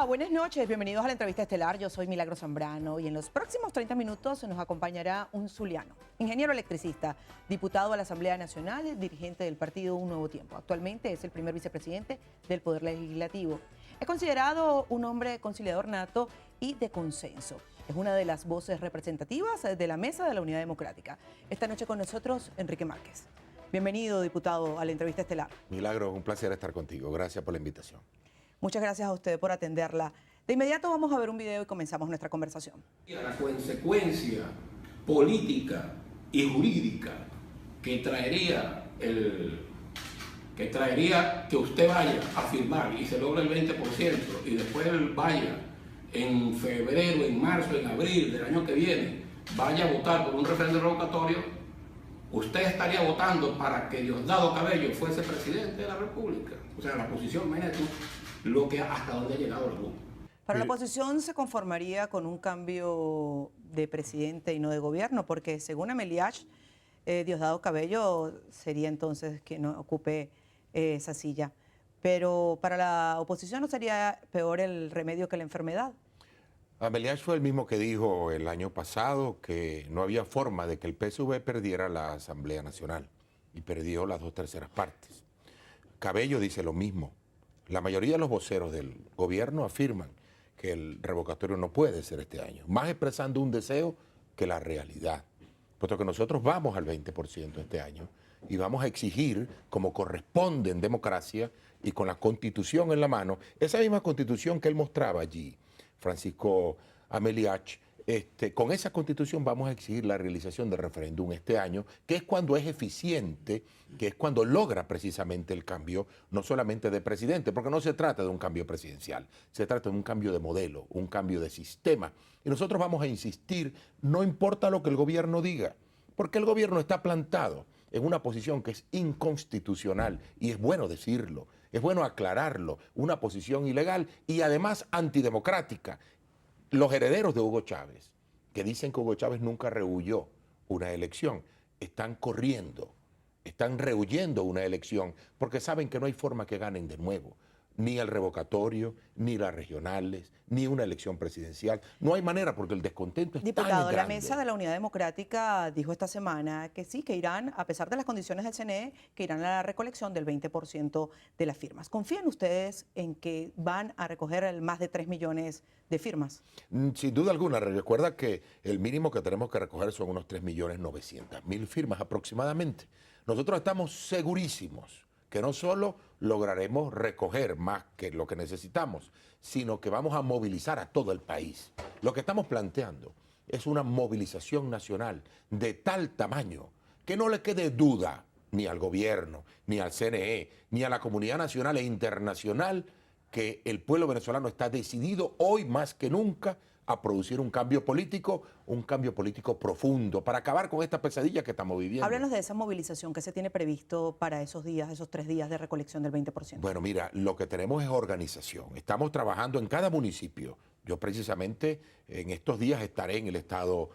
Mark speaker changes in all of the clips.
Speaker 1: Hola, buenas noches, bienvenidos a la entrevista estelar. Yo soy Milagro Zambrano y en los próximos 30 minutos nos acompañará un zuliano, ingeniero electricista, diputado a la Asamblea Nacional, dirigente del partido Un Nuevo Tiempo. Actualmente es el primer vicepresidente del Poder Legislativo. Es considerado un hombre conciliador nato y de consenso. Es una de las voces representativas de la Mesa de la Unidad Democrática. Esta noche con nosotros, Enrique Márquez. Bienvenido, diputado, a la entrevista estelar.
Speaker 2: Milagro, un placer estar contigo. Gracias por la invitación.
Speaker 1: Muchas gracias a usted por atenderla. De inmediato vamos a ver un video y comenzamos nuestra conversación.
Speaker 3: La consecuencia política y jurídica que traería que usted vaya a firmar y se logre el 20% y después vaya en febrero, en marzo, en abril del año que viene, vaya a votar por un referéndum revocatorio, usted estaría votando para que Diosdado Cabello fuese presidente de la República. O sea, la posición, imagínate tú, hasta dónde ha llegado la luz.
Speaker 1: Para la oposición se conformaría con un cambio de presidente y no de gobierno, porque según Ameliach, Diosdado Cabello sería entonces quien ocupe esa silla. Pero para la oposición no sería peor el remedio que la enfermedad.
Speaker 2: Ameliach fue el mismo que dijo el año pasado que no había forma de que el PSV perdiera la Asamblea Nacional y perdió las 2/3 partes. Cabello dice lo mismo. La mayoría de los voceros del gobierno afirman que el revocatorio no puede ser este año, más expresando un deseo que la realidad, puesto que nosotros vamos al 20% este año y vamos a exigir, como corresponde en democracia y con la Constitución en la mano, esa misma Constitución que él mostraba allí, Francisco Ameliach. Con esa Constitución vamos a exigir la realización del referéndum este año, que es cuando es eficiente, que es cuando logra precisamente el cambio, no solamente de presidente, porque no se trata de un cambio presidencial, se trata de un cambio de modelo, un cambio de sistema. Y nosotros vamos a insistir, no importa lo que el gobierno diga, porque el gobierno está plantado en una posición que es inconstitucional, y es bueno decirlo, es bueno aclararlo, una posición ilegal y además antidemocrática. Los herederos de Hugo Chávez, que dicen que Hugo Chávez nunca rehuyó una elección, están corriendo, están rehuyendo una elección porque saben que no hay forma que ganen de nuevo. Ni el revocatorio, ni las regionales, ni una elección presidencial. No hay manera porque el descontento es
Speaker 1: Diputado,
Speaker 2: tan grande.
Speaker 1: la Mesa de la Unidad Democrática dijo esta semana que sí, que irán, a pesar de las condiciones del CNE, que irán a la recolección del 20% de las firmas. ¿Confían ustedes en que van a recoger más de 3 millones de firmas?
Speaker 2: Sin duda alguna. Recuerda que el mínimo que tenemos que recoger son unos 3.900.000 firmas aproximadamente. Nosotros estamos segurísimos que no solo lograremos recoger más que lo que necesitamos, sino que vamos a movilizar a todo el país. Lo que estamos planteando es una movilización nacional de tal tamaño que no le quede duda ni al gobierno, ni al CNE, ni a la comunidad nacional e internacional que el pueblo venezolano está decidido hoy más que nunca a producir un cambio político profundo, para acabar con esta pesadilla que estamos viviendo.
Speaker 1: Háblanos de esa movilización que se tiene previsto para esos días, esos 3 días de recolección del 20%.
Speaker 2: Bueno, mira, lo que tenemos es organización. Estamos trabajando en cada municipio. Yo precisamente en estos días estaré en el estado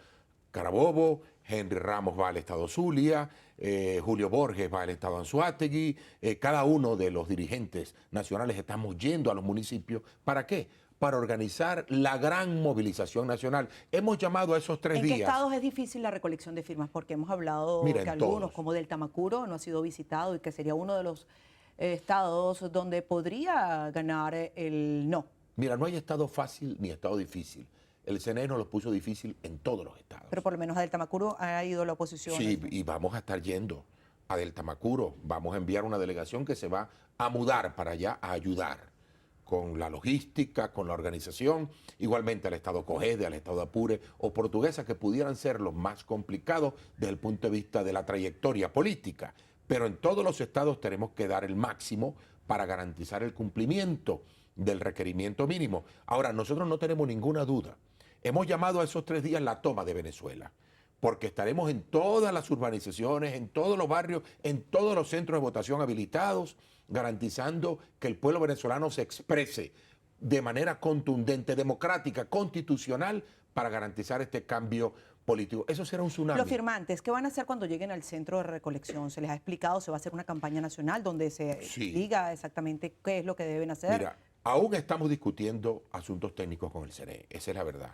Speaker 2: Carabobo, Henry Ramos va al estado Zulia, Julio Borges va al estado Anzoátegui, cada uno de los dirigentes nacionales estamos yendo a los municipios. ¿Para qué? Para organizar la gran movilización nacional. Hemos llamado a esos 3 días.
Speaker 1: ¿En qué estados es difícil la recolección de firmas? Porque hemos hablado que algunos, como del Tamacuro, no ha sido visitado y que sería uno de los estados donde podría ganar el no.
Speaker 2: Mira, no hay estado fácil ni estado difícil. El CNE nos lo puso difícil en todos los estados.
Speaker 1: Pero por lo menos a del Tamacuro ha ido la oposición.
Speaker 2: Sí, y vamos a estar yendo a del Tamacuro. Vamos a enviar una delegación que se va a mudar para allá a ayudar con la logística, con la organización, igualmente al estado Cogede, al estado Apure o Portuguesa, que pudieran ser los más complicados desde el punto de vista de la trayectoria política. Pero en todos los estados tenemos que dar el máximo para garantizar el cumplimiento del requerimiento mínimo. Ahora, nosotros no tenemos ninguna duda. Hemos llamado a esos 3 días la toma de Venezuela, porque estaremos en todas las urbanizaciones, en todos los barrios, en todos los centros de votación habilitados, garantizando que el pueblo venezolano se exprese de manera contundente, democrática, constitucional, para garantizar este cambio político. Eso será un tsunami.
Speaker 1: Los firmantes, ¿qué van a hacer cuando lleguen al centro de recolección? ¿Se les ha explicado? ¿Se va a hacer una campaña nacional donde se diga exactamente qué es lo que deben hacer?
Speaker 2: Mira, Aún estamos discutiendo asuntos técnicos con el CNE, esa es la verdad.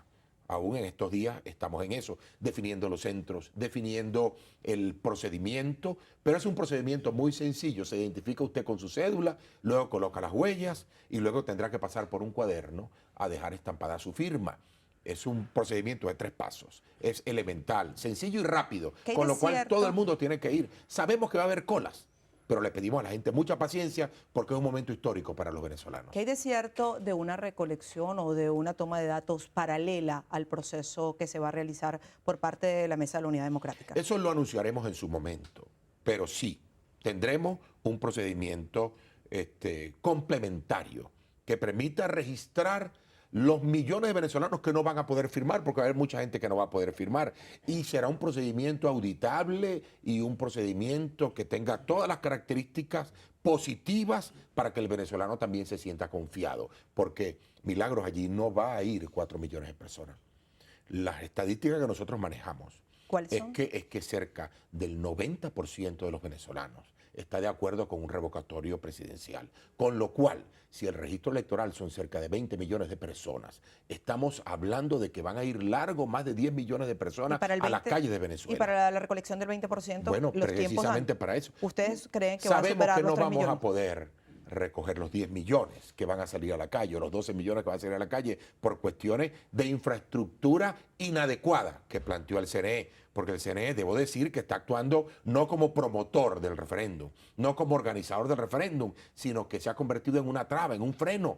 Speaker 2: Aún en estos días estamos en eso, definiendo los centros, definiendo el procedimiento, pero es un procedimiento muy sencillo. Se identifica usted con su cédula, luego coloca las huellas y luego tendrá que pasar por un cuaderno a dejar estampada su firma. Es un procedimiento de 3 pasos, es elemental, sencillo y rápido, con lo cual todo el mundo tiene que ir. Sabemos que va a haber colas, pero le pedimos a la gente mucha paciencia porque es un momento histórico para los venezolanos.
Speaker 1: ¿Qué hay de cierto de una recolección o de una toma de datos paralela al proceso que se va a realizar por parte de la Mesa de la Unidad Democrática?
Speaker 2: Eso lo anunciaremos en su momento, pero sí, tendremos un procedimiento complementario que permita registrar los millones de venezolanos que no van a poder firmar, porque va a haber mucha gente que no va a poder firmar, y será un procedimiento auditable y un procedimiento que tenga todas las características positivas para que el venezolano también se sienta confiado, porque Milagros, allí no va a ir 4 millones de personas. Las estadísticas que nosotros manejamos es que cerca del 90% de los venezolanos está de acuerdo con un revocatorio presidencial. Con lo cual, si el registro electoral son cerca de 20 millones de personas, estamos hablando de que van a ir largo más de 10 millones de personas a las calles de Venezuela.
Speaker 1: ¿Y para la recolección del 20%?
Speaker 2: Bueno, precisamente para eso.
Speaker 1: ¿Ustedes creen que va a superar los 3 millones?
Speaker 2: Sabemos que no vamos a poder recoger los 10 millones que van a salir a la calle, o los 12 millones que van a salir a la calle, por cuestiones de infraestructura inadecuada que planteó el CNE, porque el CNE, debo decir, que está actuando no como promotor del referéndum, no como organizador del referéndum, sino que se ha convertido en una traba, en un freno,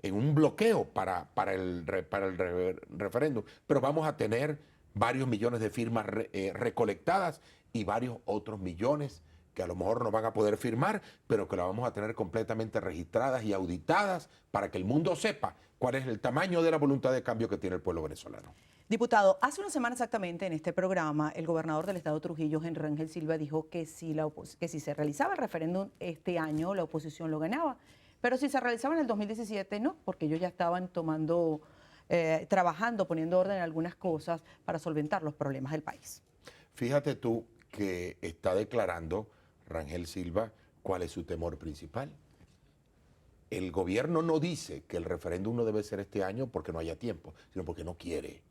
Speaker 2: en un bloqueo para el referéndum. Pero vamos a tener varios millones de firmas recolectadas y varios otros millones que a lo mejor no van a poder firmar, pero que las vamos a tener completamente registradas y auditadas para que el mundo sepa cuál es el tamaño de la voluntad de cambio que tiene el pueblo venezolano.
Speaker 1: Diputado, hace una semana exactamente en este programa, el gobernador del estado de Trujillo, Henry Rangel Silva, dijo que si se realizaba el referéndum este año, la oposición lo ganaba. Pero si se realizaba en el 2017, no, porque ellos ya estaban trabajando, poniendo orden en algunas cosas para solventar los problemas del país.
Speaker 2: Fíjate tú que está declarando Rangel Silva cuál es su temor principal. El gobierno no dice que el referéndum no debe ser este año porque no haya tiempo, sino porque no quiere,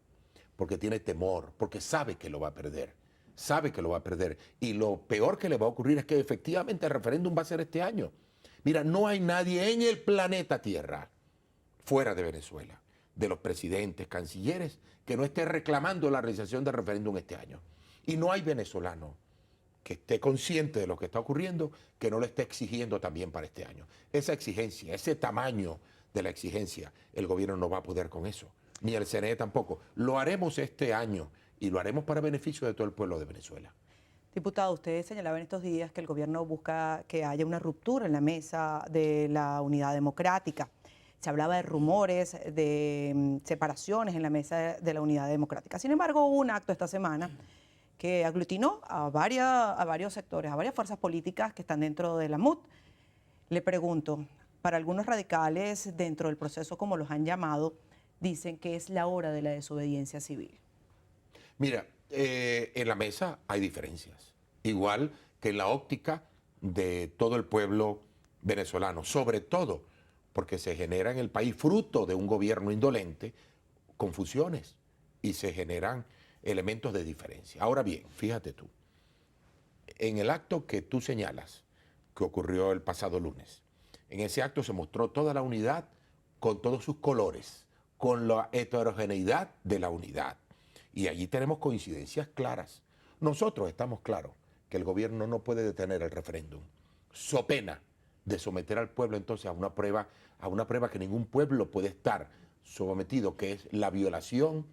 Speaker 2: porque tiene temor, porque sabe que lo va a perder. Sabe que lo va a perder. Y lo peor que le va a ocurrir es que efectivamente el referéndum va a ser este año. Mira, no hay nadie en el planeta Tierra, fuera de Venezuela, de los presidentes, cancilleres, que no esté reclamando la realización del referéndum este año. Y no hay venezolano que esté consciente de lo que está ocurriendo, que no lo esté exigiendo también para este año. Esa exigencia, ese tamaño de la exigencia, el gobierno no va a poder con eso, ni el CNE tampoco. Lo haremos este año y lo haremos para beneficio de todo el pueblo de Venezuela.
Speaker 1: Diputado, usted señalaba en estos días que el gobierno busca que haya una ruptura en la mesa de la Unidad Democrática. Se hablaba de rumores, de separaciones en la mesa de la Unidad Democrática. Sin embargo, hubo un acto esta semana que aglutinó a varios sectores, a varias fuerzas políticas que están dentro de la MUD. Le pregunto, para algunos radicales dentro del proceso, como los han llamado, dicen que es la hora de la desobediencia civil.
Speaker 2: Mira, en la mesa hay diferencias, igual que en la óptica de todo el pueblo venezolano, sobre todo porque se genera en el país, fruto de un gobierno indolente, confusiones y se generan elementos de diferencia. Ahora bien, fíjate tú, en el acto que tú señalas, que ocurrió el pasado lunes, en ese acto se mostró toda la unidad con todos sus colores, con la heterogeneidad de la unidad. Y allí tenemos coincidencias claras. Nosotros estamos claros que el gobierno no puede detener el referéndum, so pena de someter al pueblo entonces a una prueba que ningún pueblo puede estar sometido, que es la violación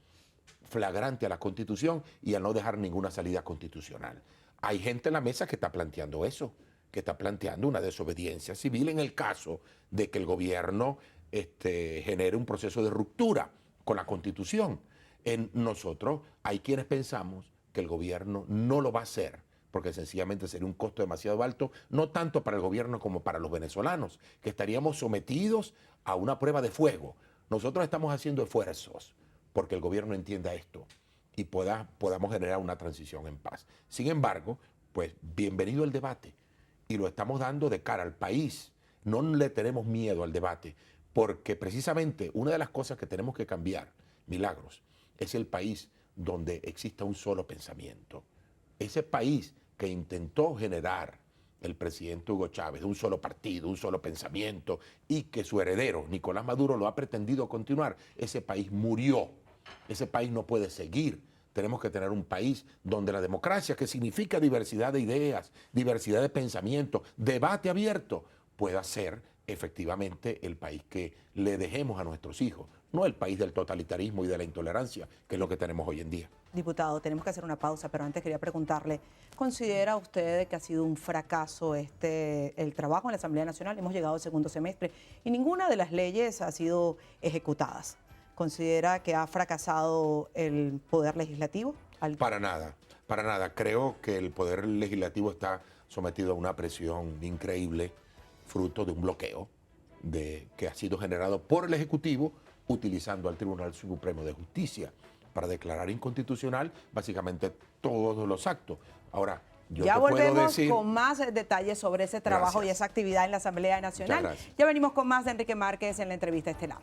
Speaker 2: flagrante a la Constitución y a no dejar ninguna salida constitucional. Hay gente en la mesa que está planteando eso, que está planteando una desobediencia civil en el caso de que el gobierno genere un proceso de ruptura con la Constitución. Nosotros hay quienes pensamos que el gobierno no lo va a hacer, porque sencillamente sería un costo demasiado alto, no tanto para el gobierno como para los venezolanos, que estaríamos sometidos a una prueba de fuego. Nosotros estamos haciendo esfuerzos porque el gobierno entienda esto y podamos generar una transición en paz. Sin embargo, pues bienvenido el debate y lo estamos dando de cara al país. No le tenemos miedo al debate porque precisamente una de las cosas que tenemos que cambiar, Milagros, es el país donde exista un solo pensamiento. Ese país que intentó generar el presidente Hugo Chávez, de un solo partido, un solo pensamiento, y que su heredero, Nicolás Maduro, lo ha pretendido continuar, ese país murió. Ese país no puede seguir. Tenemos que tener un país donde la democracia, que significa diversidad de ideas, diversidad de pensamiento, debate abierto, pueda ser efectivamente el país que le dejemos a nuestros hijos, no el país del totalitarismo y de la intolerancia, que es lo que tenemos hoy en día.
Speaker 1: Diputado, tenemos que hacer una pausa, pero antes quería preguntarle, ¿considera usted que ha sido un fracaso el trabajo en la Asamblea Nacional? Hemos llegado al segundo semestre y ninguna de las leyes ha sido ejecutadas. ¿Considera que ha fracasado el Poder Legislativo?
Speaker 2: Para nada, para nada. Creo que el Poder Legislativo está sometido a una presión increíble, fruto de un bloqueo que ha sido generado por el Ejecutivo utilizando al Tribunal Supremo de Justicia para declarar inconstitucional básicamente todos los actos. Ahora, yo
Speaker 1: ya
Speaker 2: te puedo
Speaker 1: volvemos
Speaker 2: decir,
Speaker 1: con más detalles sobre ese trabajo
Speaker 2: Gracias.
Speaker 1: y esa actividad en la Asamblea Nacional.
Speaker 2: Muchas gracias.
Speaker 1: Ya venimos con más de Enrique Márquez en la entrevista estelar.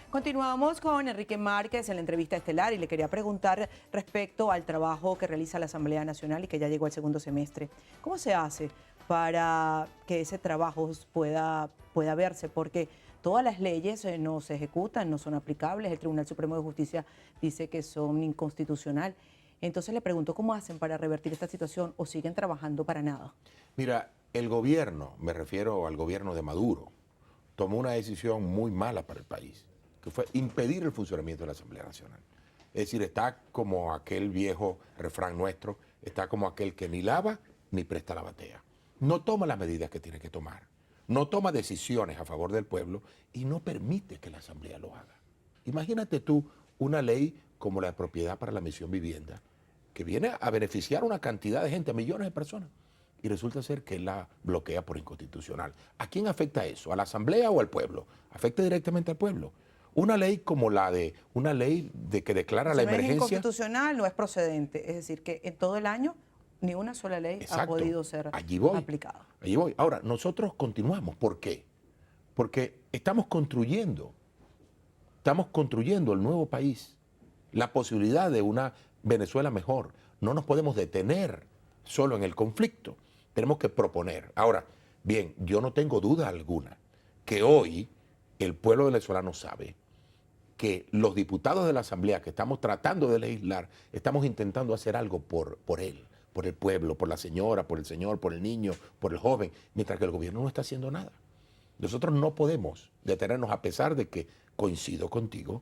Speaker 1: Continuamos con Enrique Márquez en la entrevista estelar y le quería preguntar respecto al trabajo que realiza la Asamblea Nacional y que ya llegó al segundo semestre. ¿Cómo se hace para que ese trabajo pueda verse? Porque todas las leyes no se ejecutan, no son aplicables. El Tribunal Supremo de Justicia dice que son inconstitucionales. Entonces le pregunto, ¿cómo hacen para revertir esta situación o siguen trabajando para nada?
Speaker 2: mira, el gobierno, me refiero al gobierno de Maduro, tomó una decisión muy mala para el país, que fue impedir el funcionamiento de la Asamblea Nacional. Es decir, está como aquel viejo refrán nuestro, está como aquel que ni lava ni presta la batea. No toma las medidas que tiene que tomar, no toma decisiones a favor del pueblo y no permite que la Asamblea lo haga. Imagínate tú una ley como la de propiedad para la misión vivienda, que viene a beneficiar a una cantidad de gente, a millones de personas, y resulta ser que la bloquea por inconstitucional. ¿A quién afecta eso? ¿A la Asamblea o al pueblo? Afecta directamente al pueblo. Una ley como una ley de que declara la
Speaker 1: Si no es
Speaker 2: emergencia.
Speaker 1: inconstitucional, no es procedente. Es decir, que en todo el año ni una sola ley
Speaker 2: Exacto.
Speaker 1: ha podido ser
Speaker 2: Allí voy.
Speaker 1: aplicada.
Speaker 2: Allí voy. Ahora, nosotros continuamos. ¿Por qué? Porque estamos construyendo el nuevo país, la posibilidad de una Venezuela mejor. No nos podemos detener solo en el conflicto. Tenemos que proponer. Ahora, bien, yo no tengo duda alguna que hoy el pueblo venezolano sabe que los diputados de la Asamblea que estamos tratando de legislar, estamos intentando hacer algo por él, por el pueblo, por la señora, por el señor, por el niño, por el joven, mientras que el gobierno no está haciendo nada. Nosotros no podemos detenernos, a pesar de que coincido contigo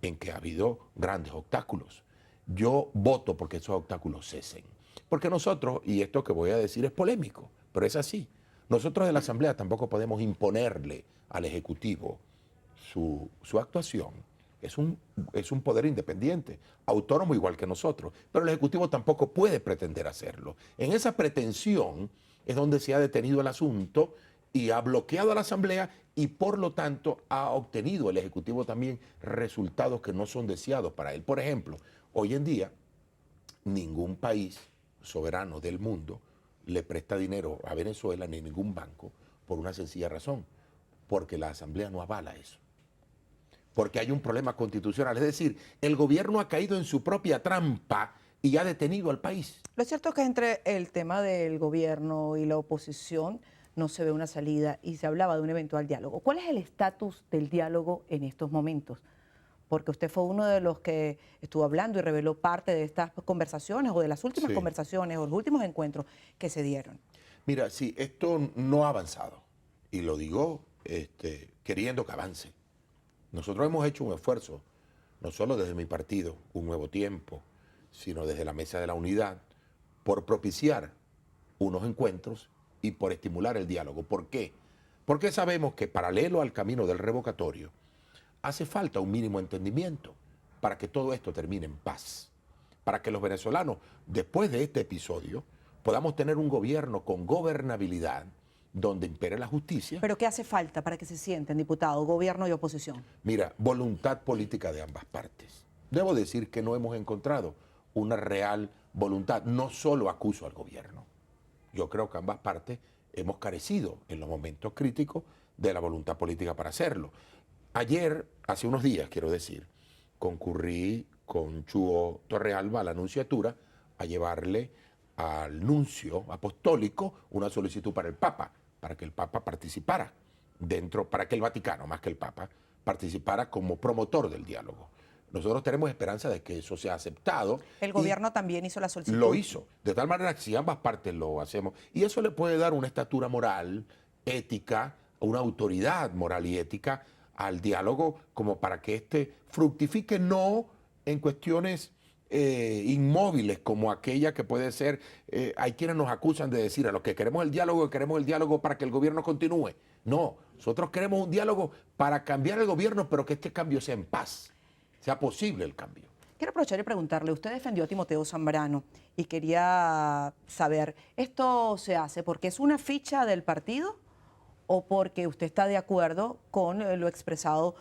Speaker 2: en que ha habido grandes obstáculos. Yo voto porque esos obstáculos cesen. Porque nosotros, y esto que voy a decir es polémico, pero es así, nosotros de la Asamblea tampoco podemos imponerle al Ejecutivo su actuación. Es un poder independiente, autónomo igual que nosotros, pero el Ejecutivo tampoco puede pretender hacerlo. En esa pretensión es donde se ha detenido el asunto y ha bloqueado a la Asamblea y por lo tanto ha obtenido el Ejecutivo también resultados que no son deseados para él. Por ejemplo, hoy en día ningún país soberano del mundo le presta dinero a Venezuela ni ningún banco por una sencilla razón, porque la Asamblea no avala eso. Porque hay un problema constitucional, es decir, el gobierno ha caído en su propia trampa y ha detenido al país.
Speaker 1: Lo cierto es que entre el tema del gobierno y la oposición no se ve una salida y se hablaba de un eventual diálogo. ¿Cuál es el estatus del diálogo en estos momentos? Porque usted fue uno de los que estuvo hablando y reveló parte de estas conversaciones o de las últimas conversaciones o los últimos encuentros que se dieron.
Speaker 2: Mira, sí, esto no ha avanzado y lo digo queriendo que avance. Nosotros hemos hecho un esfuerzo, no solo desde mi partido, Un Nuevo Tiempo, sino desde la Mesa de la Unidad, por propiciar unos encuentros y por estimular el diálogo. ¿Por qué? Porque sabemos que paralelo al camino del revocatorio, hace falta un mínimo entendimiento para que todo esto termine en paz. para que los venezolanos, después de este episodio, podamos tener un gobierno con gobernabilidad donde impere la justicia.
Speaker 1: ¿Pero qué hace falta para que se sienten, diputado, gobierno y oposición?
Speaker 2: Mira, voluntad política de ambas partes. Debo decir que no hemos encontrado una real voluntad. No solo acuso al gobierno. Yo creo que ambas partes hemos carecido en los momentos críticos de la voluntad política para hacerlo. Ayer, hace unos días, quiero decir, concurrí con Chuo Torrealba a la nunciatura a llevarle al nuncio apostólico una solicitud para el Papa, para que el Papa participara dentro, para que el Vaticano, más que el Papa, participara como promotor del diálogo. Nosotros tenemos esperanza de que eso sea aceptado.
Speaker 1: El gobierno también hizo la solicitud.
Speaker 2: Lo hizo. De tal manera que si ambas partes lo hacemos, y eso le puede dar una estatura moral, ética, una autoridad moral y ética al diálogo, como para que éste fructifique, no en cuestiones inmóviles como aquella que puede ser, hay quienes nos acusan de decir a los que queremos el diálogo para que el gobierno continúe. No, nosotros queremos un diálogo para cambiar el gobierno, pero que este cambio sea en paz, sea posible el cambio.
Speaker 1: Quiero aprovechar y preguntarle, usted defendió a Timoteo Zambrano y quería saber, ¿esto se hace porque es una ficha del partido o porque usted está de acuerdo con lo expresado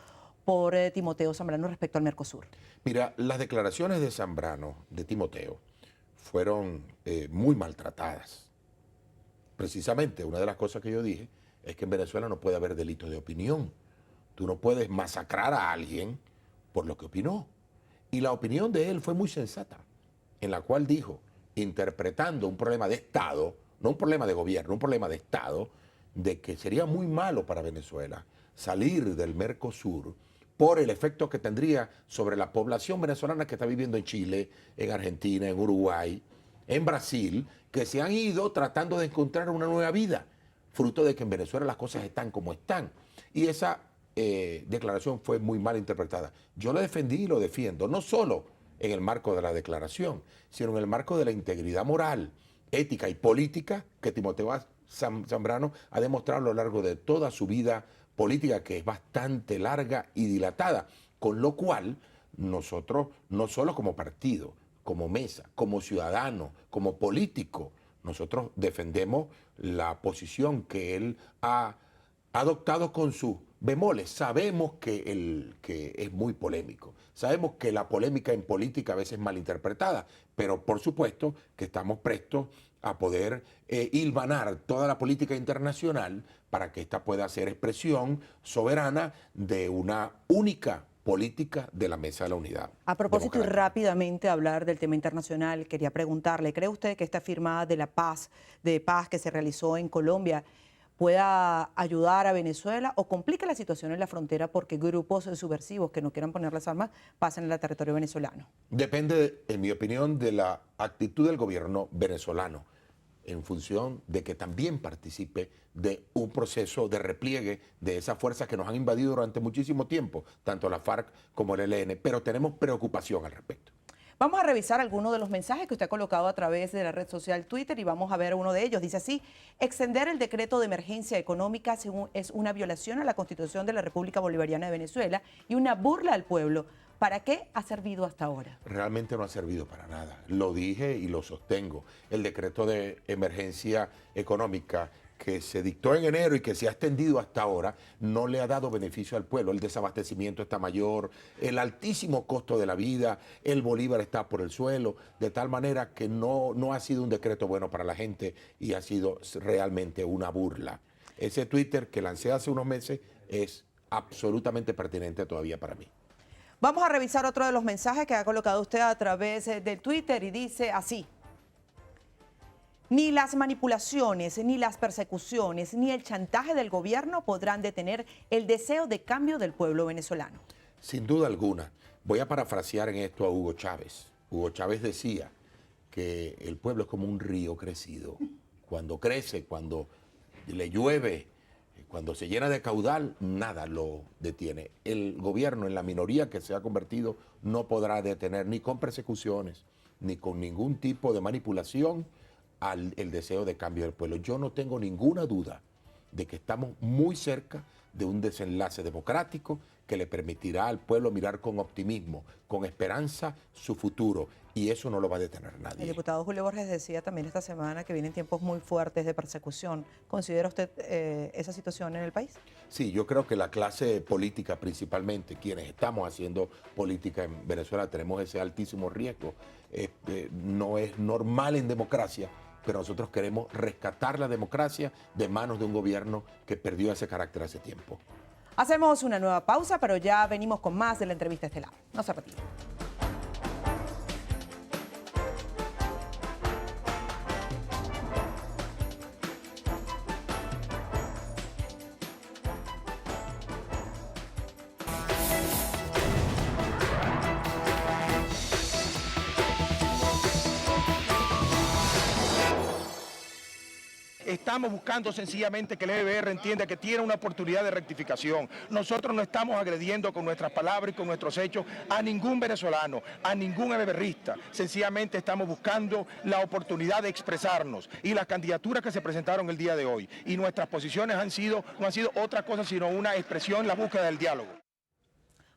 Speaker 1: por Timoteo Zambrano respecto al Mercosur?
Speaker 2: Mira, las declaraciones de Zambrano, de Timoteo, fueron muy maltratadas. Precisamente, una de las cosas que yo dije es que en Venezuela no puede haber delitos de opinión. Tú no puedes masacrar a alguien por lo que opinó. Y la opinión de él fue muy sensata, en la cual dijo, interpretando un problema de Estado, no un problema de gobierno, un problema de Estado, de que sería muy malo para Venezuela salir del Mercosur por el efecto que tendría sobre la población venezolana que está viviendo en Chile, en Argentina, en Uruguay, en Brasil, que se han ido tratando de encontrar una nueva vida, fruto de que en Venezuela las cosas están como están. Y esa declaración fue muy mal interpretada. Yo lo defendí y lo defiendo, no solo en el marco de la declaración, sino en el marco de la integridad moral, ética y política que Timoteo Zambrano ha demostrado a lo largo de toda su vida política, que es bastante larga y dilatada, con lo cual nosotros, no solo como partido, como mesa, como ciudadano, como político, nosotros defendemos la posición que él ha adoptado con sus bemoles. Sabemos que es muy polémico, sabemos que la polémica en política a veces es malinterpretada, pero por supuesto que estamos prestos a poder hilvanar toda la política internacional para que ésta pueda ser expresión soberana de una única política de la Mesa de la Unidad.
Speaker 1: A propósito, y rápidamente hablar del tema internacional, quería preguntarle, ¿cree usted que esta firma de paz que se realizó en Colombia pueda ayudar a Venezuela o complica la situación en la frontera porque grupos subversivos que no quieran poner las armas pasen al territorio venezolano?
Speaker 2: Depende, en mi opinión, de la actitud del gobierno venezolano, en función de que también participe de un proceso de repliegue de esas fuerzas que nos han invadido durante muchísimo tiempo, tanto la FARC como el ELN, pero tenemos preocupación al respecto.
Speaker 1: Vamos a revisar algunos de los mensajes que usted ha colocado a través de la red social Twitter y vamos a ver uno de ellos. Dice así: extender el decreto de emergencia económica es una violación a la Constitución de la República Bolivariana de Venezuela y una burla al pueblo. ¿Para qué ha servido hasta ahora?
Speaker 2: Realmente no ha servido para nada. Lo dije y lo sostengo. El decreto de emergencia económica que se dictó en enero y que se ha extendido hasta ahora, no le ha dado beneficio al pueblo. El desabastecimiento está mayor, el altísimo costo de la vida, el bolívar está por el suelo, de tal manera que no ha sido un decreto bueno para la gente y ha sido realmente una burla. Ese Twitter que lancé hace unos meses es absolutamente pertinente todavía para mí.
Speaker 1: Vamos a revisar otro de los mensajes que ha colocado usted a través del Twitter y dice así: ni las manipulaciones, ni las persecuciones, ni el chantaje del gobierno podrán detener el deseo de cambio del pueblo venezolano.
Speaker 2: Sin duda alguna. Voy a parafrasear en esto a Hugo Chávez. Hugo Chávez decía que el pueblo es como un río crecido. Cuando crece, cuando le llueve, cuando se llena de caudal, nada lo detiene. El gobierno, en la minoría que se ha convertido, no podrá detener ni con persecuciones, ni con ningún tipo de manipulación el deseo de cambio del pueblo. Yo no tengo ninguna duda de que estamos muy cerca de un desenlace democrático que le permitirá al pueblo mirar con optimismo, con esperanza, su futuro. Y eso no lo va a detener nadie.
Speaker 1: El diputado Julio Borges decía también esta semana que vienen tiempos muy fuertes de persecución. ¿Considera usted esa situación en el país?
Speaker 2: Sí, yo creo que la clase política principalmente, quienes estamos haciendo política en Venezuela, tenemos ese altísimo riesgo. No es normal en democracia, pero nosotros queremos rescatar la democracia de manos de un gobierno que perdió ese carácter hace tiempo.
Speaker 1: Hacemos una nueva pausa, pero ya venimos con más de la entrevista estelar. No se retire.
Speaker 4: Estamos buscando sencillamente que el EBR entienda que tiene una oportunidad de rectificación. Nosotros no estamos agrediendo con nuestras palabras y con nuestros hechos a ningún venezolano, a ningún EBRista. Sencillamente estamos buscando la oportunidad de expresarnos y las candidaturas que se presentaron el día de hoy y nuestras posiciones no han sido otra cosa sino una expresión, la búsqueda del diálogo.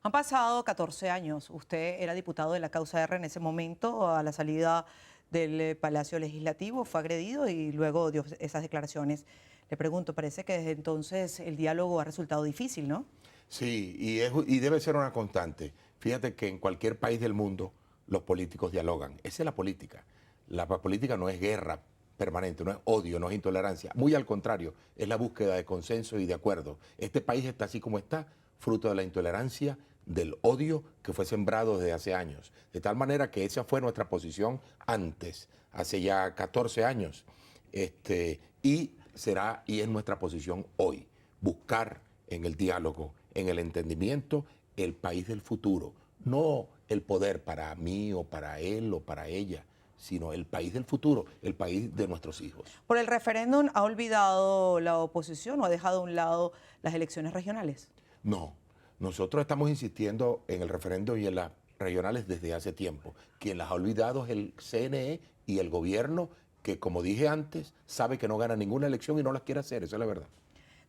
Speaker 1: Han pasado 14 años. Usted era diputado de la causa R en ese momento, a la salida del Palacio Legislativo, fue agredido y luego dio esas declaraciones. Le pregunto, parece que desde entonces el diálogo ha resultado difícil, ¿no?
Speaker 2: Sí, y debe ser una constante. Fíjate que en cualquier país del mundo los políticos dialogan. Esa es la política. La política no es guerra permanente, no es odio, no es intolerancia. Muy al contrario, es la búsqueda de consenso y de acuerdo. Este país está así como está, fruto de la intolerancia, del odio que fue sembrado desde hace años. De tal manera que esa fue nuestra posición antes, hace ya 14 años. Y es nuestra posición hoy, buscar en el diálogo, en el entendimiento, el país del futuro. No el poder para mí o para él o para ella, sino el país del futuro, el país de nuestros hijos.
Speaker 1: ¿Por el referéndum ha olvidado la oposición o ha dejado a un lado las elecciones regionales?
Speaker 2: No. Nosotros estamos insistiendo en el referéndum y en las regionales desde hace tiempo. Quien las ha olvidado es el CNE y el gobierno que, como dije antes, sabe que no gana ninguna elección y no las quiere hacer. Esa es la verdad.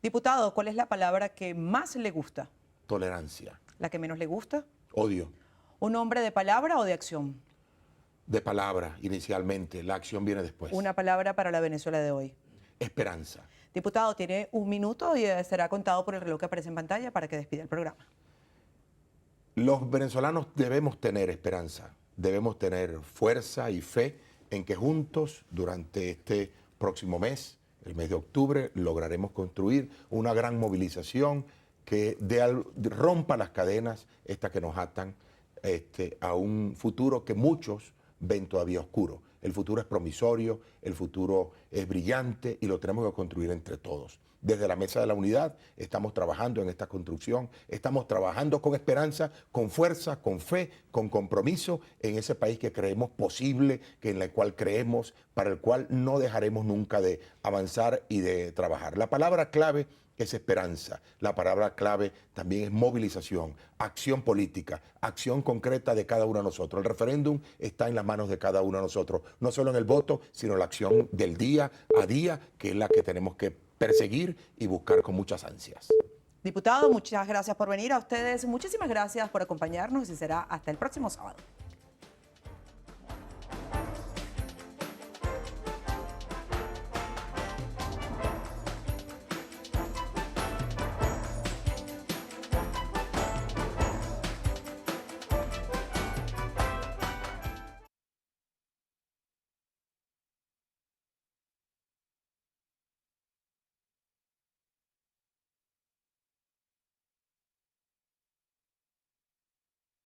Speaker 1: Diputado, ¿cuál es la palabra que más le gusta?
Speaker 2: Tolerancia.
Speaker 1: ¿La que menos le gusta?
Speaker 2: Odio.
Speaker 1: ¿Un hombre de palabra o de acción?
Speaker 2: De palabra, inicialmente. La acción viene después.
Speaker 1: Una palabra para la Venezuela de hoy.
Speaker 2: Esperanza.
Speaker 1: Diputado, tiene un minuto y será contado por el reloj que aparece en pantalla para que despida el programa.
Speaker 2: Los venezolanos debemos tener esperanza, debemos tener fuerza y fe en que juntos, durante este próximo mes, el mes de octubre, lograremos construir una gran movilización que rompa las cadenas estas que nos atan a un futuro que muchos ven todavía oscuro. El futuro es promisorio, el futuro es brillante y lo tenemos que construir entre todos. Desde la Mesa de la Unidad estamos trabajando en esta construcción, estamos trabajando con esperanza, con fuerza, con fe, con compromiso en ese país que creemos posible, en el cual creemos, para el cual no dejaremos nunca de avanzar y de trabajar. La palabra clave es esperanza. La palabra clave también es movilización, acción política, acción concreta de cada uno de nosotros. El referéndum está en las manos de cada uno de nosotros, no solo en el voto, sino en la acción del día a día, que es la que tenemos que perseguir y buscar con muchas ansias.
Speaker 1: Diputado, muchas gracias por venir. A ustedes, muchísimas gracias por acompañarnos y será hasta el próximo sábado.